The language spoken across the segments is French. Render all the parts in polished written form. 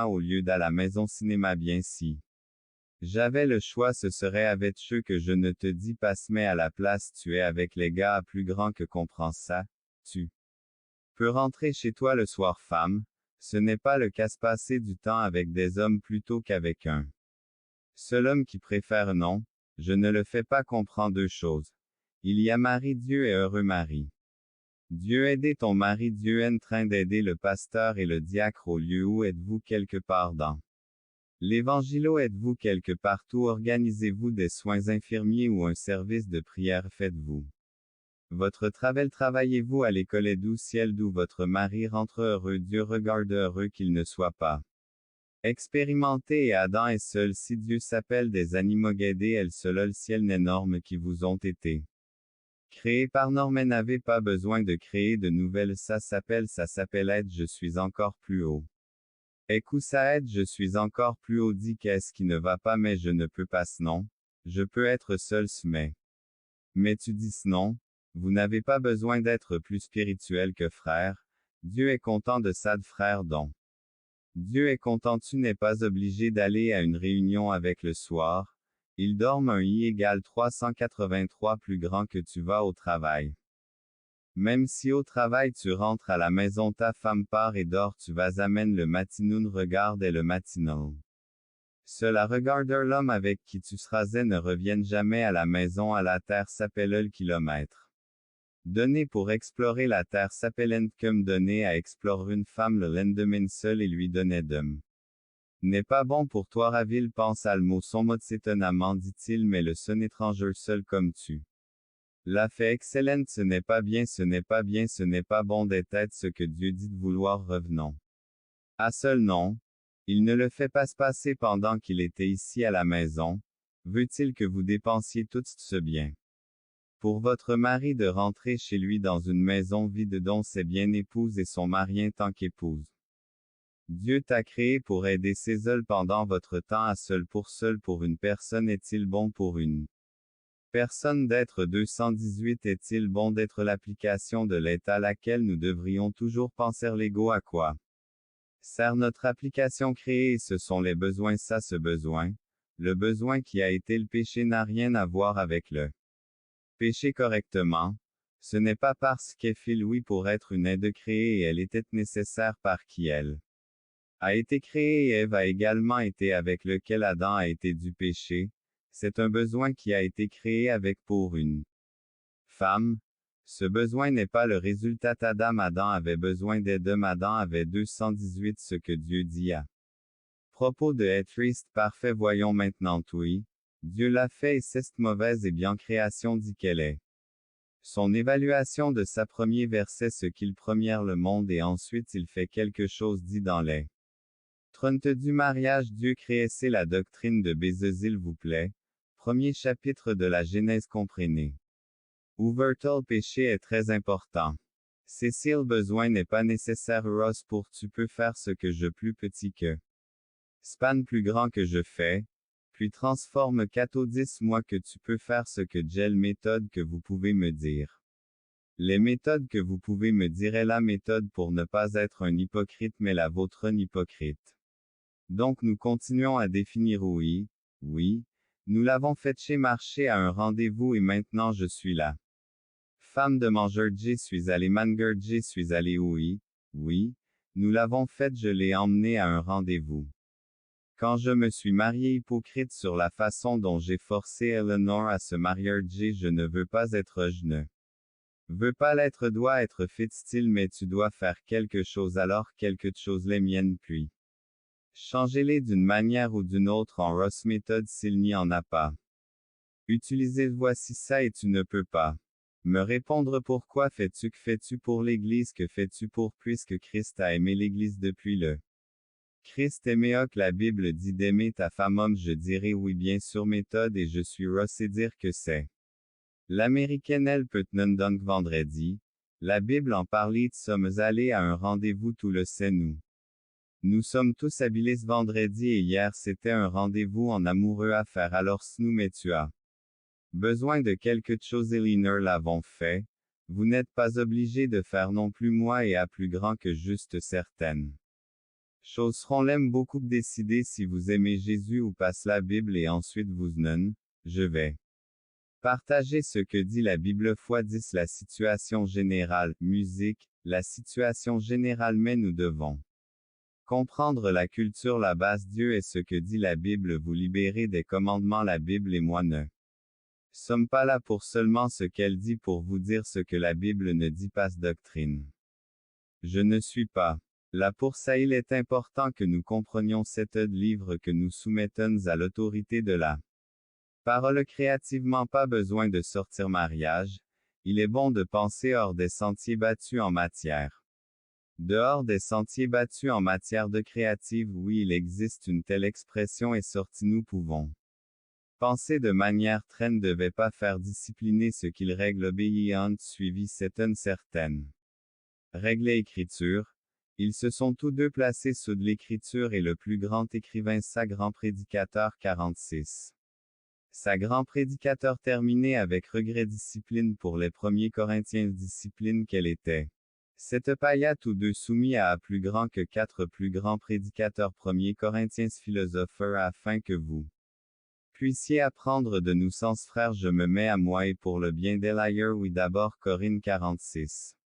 au lieu d'à la maison cinéma bien si. J'avais le choix ce serait avec eux que je ne te dis pas mais à la place tu es avec les gars plus grands que comprends ça, tu peux rentrer chez toi le soir femme, ce n'est pas le cas passer du temps avec des hommes plutôt qu'avec un seul homme qui préfère non, je ne le fais pas comprendre deux choses. Il y a mari Dieu et heureux mari. Dieu aidez ton mari Dieu est en train d'aider le pasteur et le diacre au lieu où êtes-vous quelque part dans l'Évangile êtes-vous quelque partout organisez-vous des soins infirmiers ou un service de prière faites-vous. Votre travaillez-vous à l'école et d'où ciel d'où votre mari rentre heureux Dieu regarde heureux qu'il ne soit pas. Expérimentez et Adam est seul si Dieu s'appelle des animaux guidés elle seul le ciel n'est normes qui vous ont été créés par normes n'avez pas besoin de créer de nouvelles ça s'appelle être je suis encore plus haut. Écoute ça être je suis encore plus haut dit qu'est-ce qui ne va pas mais je ne peux pas non, je peux être seul mais tu dis non, vous n'avez pas besoin d'être plus spirituel que frère, Dieu est content de ça de frère donc. Dieu est content tu n'es pas obligé d'aller à une réunion avec le soir, il dorme un I égale 383 plus grand que tu vas au travail. Même si au travail tu rentres à la maison ta femme part et dort tu vas amène le matinoun regarde et le matinal. Cela regarde l'homme avec qui tu seras et ne revienne jamais à la maison à la terre s'appelle le kilomètre. Donné pour explorer la terre s'appelle comme donné à explorer une femme le lendemain seul et lui donner d'homme. N'est pas bon pour toi Raville pense à le mot son mot étonnamment dit-il mais le son étranger seul comme tu. La fait excellente ce n'est pas bien ce n'est pas bien ce n'est pas bon d'être ce que Dieu dit de vouloir revenons. À seul non. Il ne le fait pas se passer pendant qu'il était ici à la maison, veut-il que vous dépensiez tout ce bien. Pour votre mari de rentrer chez lui dans une maison vide dont ses bien épouse et son mari en tant qu'épouse. Dieu t'a créé pour aider ses œuvres pendant votre temps à seul pour une personne est-il bon pour une personne d'être 218 est-il bon d'être l'application de l'état à laquelle nous devrions toujours penser l'ego à quoi sert notre application créée et ce sont les besoins ça ce besoin, le besoin qui a été le péché n'a rien à voir avec le péché correctement, ce n'est pas parce qu'elle fit oui pour être une aide créée et elle était nécessaire par qui elle a été créée et Ève a également été avec lequel Adam a été du péché, c'est un besoin qui a été créé avec pour une femme. Ce besoin n'est pas le résultat Adam avait besoin d'aide Adam avait 218 ce que Dieu dit à propos de être triste parfait voyons maintenant oui, Dieu l'a fait et c'est mauvaise et bien création dit qu'elle est. Son évaluation de sa premier verset ce qu'il première le monde et ensuite il fait quelque chose dit dans les 30 du mariage Dieu créé c'est la doctrine de baiser s'il vous plaît, premier chapitre de la Genèse comprenez. Ouvertul péché est très important. Cécile besoin n'est pas nécessaire Ross pour tu peux faire ce que je plus petit que. Span plus grand que je fais. Puis transforme 4 ou 10 mois que tu peux faire ce que gel méthode que vous pouvez me dire. Les méthodes que vous pouvez me dire est la méthode pour ne pas être un hypocrite mais la vôtre un hypocrite. Donc nous continuons à définir oui, oui, nous l'avons fait chez marché à un rendez-vous et maintenant je suis là. Femme de mangeur je suis allé manger je suis allé oui, oui, nous l'avons fait je l'ai emmené à un rendez-vous. Quand je me suis marié hypocrite sur la façon dont j'ai forcé Eleanor à se marier je ne veux pas être je ne veux pas l'être doit être fit style mais tu dois faire quelque chose alors quelque chose les miennes puis. Changez-les d'une manière ou d'une autre en Ross méthode s'il n'y en a pas. Utilisez voici ça et tu ne peux pas. Me répondre pourquoi fais-tu que fais-tu pour l'Église que fais-tu pour puisque Christ a aimé l'Église depuis le Christ aimé la Bible dit d'aimer ta femme homme je dirais oui bien sûr méthode et je suis Ross et dire que c'est. L'américaine elle peut non donc vendredi. La Bible en parlait sommes allés à un rendez-vous tout le sait nous. Nous sommes tous habiles ce vendredi et hier c'était un rendez-vous en amoureux à faire alors nous mais tu as besoin de quelque chose Eleanor l'avons fait, vous n'êtes pas obligé de faire non plus moi et à plus grand que juste certaines Choses seront l'aime beaucoup décider si vous aimez Jésus ou passe la Bible et ensuite vous non, je vais partager ce que dit la Bible fois 10 la situation générale, musique, la situation générale mais nous devons comprendre la culture la base Dieu est ce que dit la Bible vous libérer des commandements la Bible et moi ne sommes pas là pour seulement ce qu'elle dit pour vous dire ce que la Bible ne dit pas doctrine. Je ne suis pas là pour ça il est important que nous comprenions cet livre que nous soumettons à l'autorité de la parole créativement pas besoin de sortir mariage, il est bon de penser hors des sentiers battus en matière. Dehors des sentiers battus en matière de créative oui il existe une telle expression est sortie nous pouvons penser de manière très ne devait pas faire discipliner ce qu'il règle obéissant suivi c'est une certaine règle et écriture, ils se sont tous deux placés sous de l'écriture et le plus grand écrivain sa grand prédicateur 46. Sa grand prédicateur terminé avec regret discipline pour les premiers Corinthiens discipline qu'elle était. Cette païa tous deux soumis à plus grand que 4 plus grands prédicateurs premiers Corinthiens philosopheurs afin que vous puissiez apprendre de nous sens frères je me mets à moi et pour le bien d'Elier oui d'abord Corinne 46.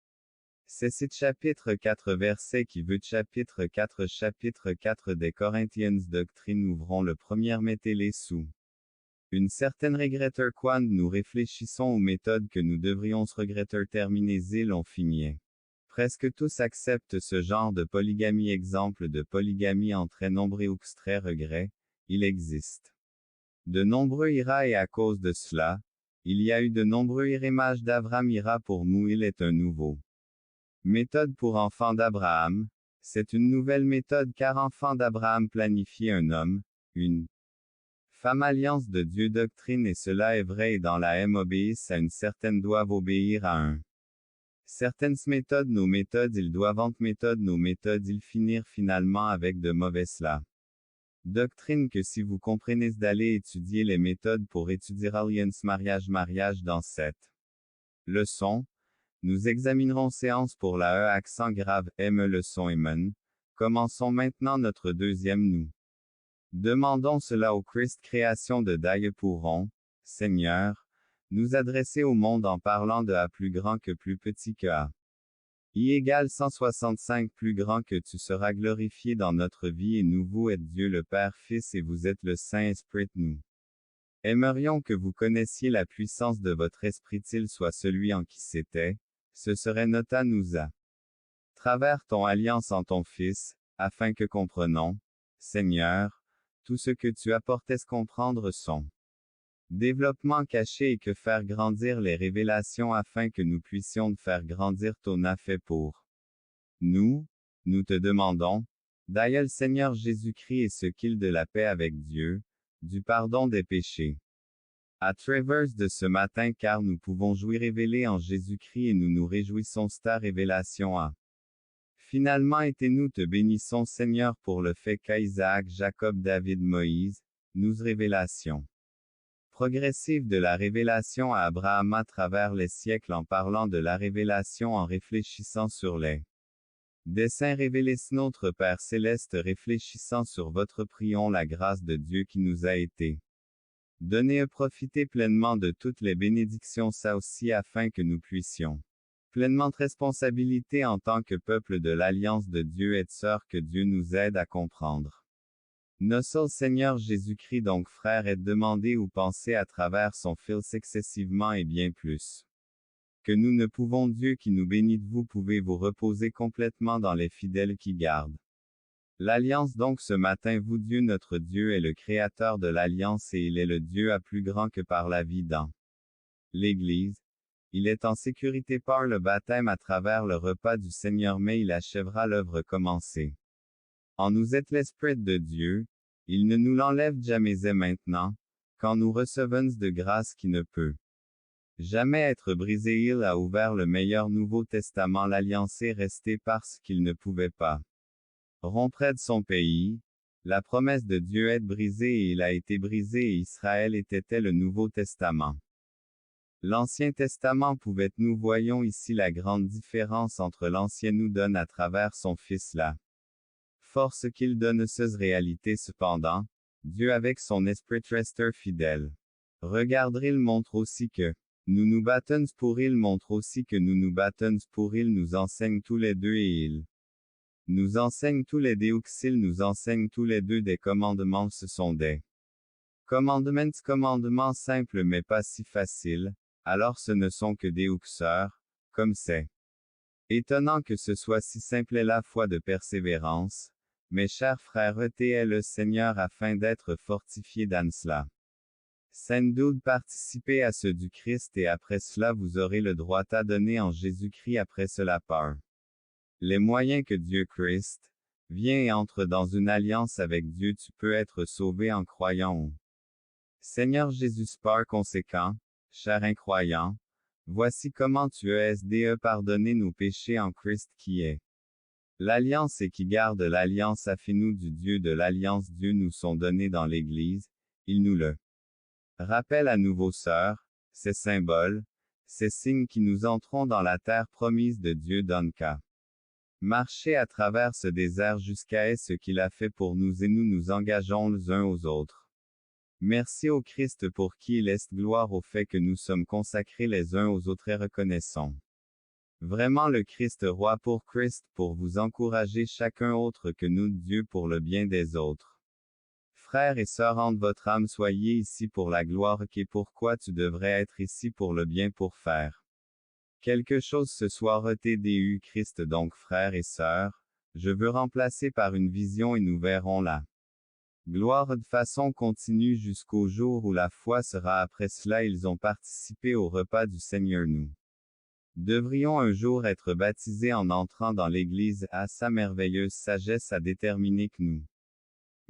C'est chapitre 4 verset qui veut chapitre 4 des Corinthiens doctrine ouvrons le premier mettez-les sous. Une certaine regretteur quand nous réfléchissons aux méthodes que nous devrions regretter terminer l'on finit. Presque tous acceptent ce genre de polygamie exemple de polygamie en très nombreux ou très regrets, il existe de nombreux ira et à cause de cela, il y a eu de nombreux irémages d'Abraham ira pour nous il est un nouveau méthode pour enfants d'Abraham, c'est une nouvelle méthode car enfant d'Abraham planifie un homme, une femme alliance de Dieu doctrine et cela est vrai et dans la M obéissent à une certaine doivent obéir à un certaines méthodes nos méthodes ils doivent entre méthodes nos méthodes ils finir finalement avec de mauvaises là. Doctrine que si vous comprenez d'aller étudier les méthodes pour étudier alliance mariage dans cette leçon, nous examinerons séance pour la E accent grave M leçon Emen. Commençons maintenant notre deuxième nous. Demandons cela au Christ création de Daïe pourrons, Seigneur, nous adresser au monde en parlant de A plus grand que plus petit que A. I égale 165 plus grand que tu seras glorifié dans notre vie et nous vous êtes Dieu le Père Fils et vous êtes le Saint-Esprit nous. Aimerions que vous connaissiez la puissance de votre esprit il soit celui en qui c'était, ce serait nota nous à travers ton alliance en ton Fils, afin que comprenons, Seigneur, tout ce que tu apportais comprendre son développement caché et que faire grandir les révélations afin que nous puissions faire grandir ton affaire pour nous te demandons, d'ailleurs Seigneur Jésus-Christ et ce qu'il de la paix avec Dieu, du pardon des péchés. À travers de ce matin car nous pouvons jouir révélé en Jésus-Christ et nous nous réjouissons ta révélation à. Finalement et nous te bénissons Seigneur pour le fait qu'Isaac, Jacob, David, Moïse, nous révélation progressive de la révélation à Abraham à travers les siècles en parlant de la révélation en réfléchissant sur les desseins révélés notre Père Céleste réfléchissant sur votre prions la grâce de Dieu qui nous a été donnée et profiter pleinement de toutes les bénédictions ça aussi afin que nous puissions pleinement de responsabilité en tant que peuple de l'alliance de Dieu et de sœurs que Dieu nous aide à comprendre. Notre Seigneur Jésus-Christ donc frère est demandé ou pensé à travers son Fils excessivement et bien plus. Que nous ne pouvons Dieu qui nous bénit vous pouvez vous reposer complètement dans les fidèles qui gardent. L'alliance donc ce matin vous Dieu notre Dieu est le créateur de l'alliance et il est le Dieu à plus grand que par la vie dans l'Église. Il est en sécurité par le baptême à travers le repas du Seigneur mais il achèvera l'œuvre commencée. En nous est l'Esprit de Dieu, il ne nous l'enlève jamais et maintenant, quand nous recevons de grâce qui ne peut jamais être brisé il a ouvert le meilleur Nouveau Testament l'alliance est restée parce qu'il ne pouvait pas rompre de son pays, la promesse de Dieu est brisée et il a été brisé et Israël était le Nouveau Testament. L'Ancien Testament pouvait nous voyons ici la grande différence entre l'Ancien nous donne à travers son Fils là. Force qu'il donne ces réalités cependant, Dieu avec son esprit reste fidèle. Regarder il montre aussi que nous nous battons pour il montre aussi que nous nous battons pour il nous enseigne tous les deux et il nous enseigne tous les deux qu'il nous enseigne tous les deux des commandements ce sont des commandements simples mais pas si faciles, alors ce ne sont que des sœurs, comme c'est étonnant que ce soit si simple et la foi de persévérance, mes chers frères et le Seigneur afin d'être fortifiés dans cela. Sans doute participez à ce du Christ et après cela vous aurez le droit à donner en Jésus-Christ après cela par les moyens que Dieu Christ vient et entre dans une alliance avec Dieu tu peux être sauvé en croyant au Seigneur Jésus par conséquent, cher incroyant, voici comment tu es pardonné nos péchés en Christ qui est l'alliance et qui garde l'alliance a fait nous du Dieu de l'alliance Dieu nous sont donnés dans l'Église, il nous le rappelle à nouveau sœurs, ces symboles, ces signes qui nous entrons dans la terre promise de Dieu donne qu'à marcher à travers ce désert jusqu'à ce qu'il a fait pour nous et nous nous engageons les uns aux autres. Merci au Christ pour qui il est gloire au fait que nous sommes consacrés les uns aux autres et reconnaissons vraiment le Christ roi pour Christ pour vous encourager chacun autre que nous Dieu pour le bien des autres. Frères et sœurs en votre âme soyez ici pour la gloire qui est pourquoi tu devrais être ici pour le bien pour faire quelque chose ce soir TDU Christ donc frères et sœurs, je veux remplacer par une vision et nous verrons la gloire de façon continue jusqu'au jour où la foi sera après cela ils ont participé au repas du Seigneur nous devrions un jour être baptisés en entrant dans l'Église à sa merveilleuse sagesse a déterminé que nous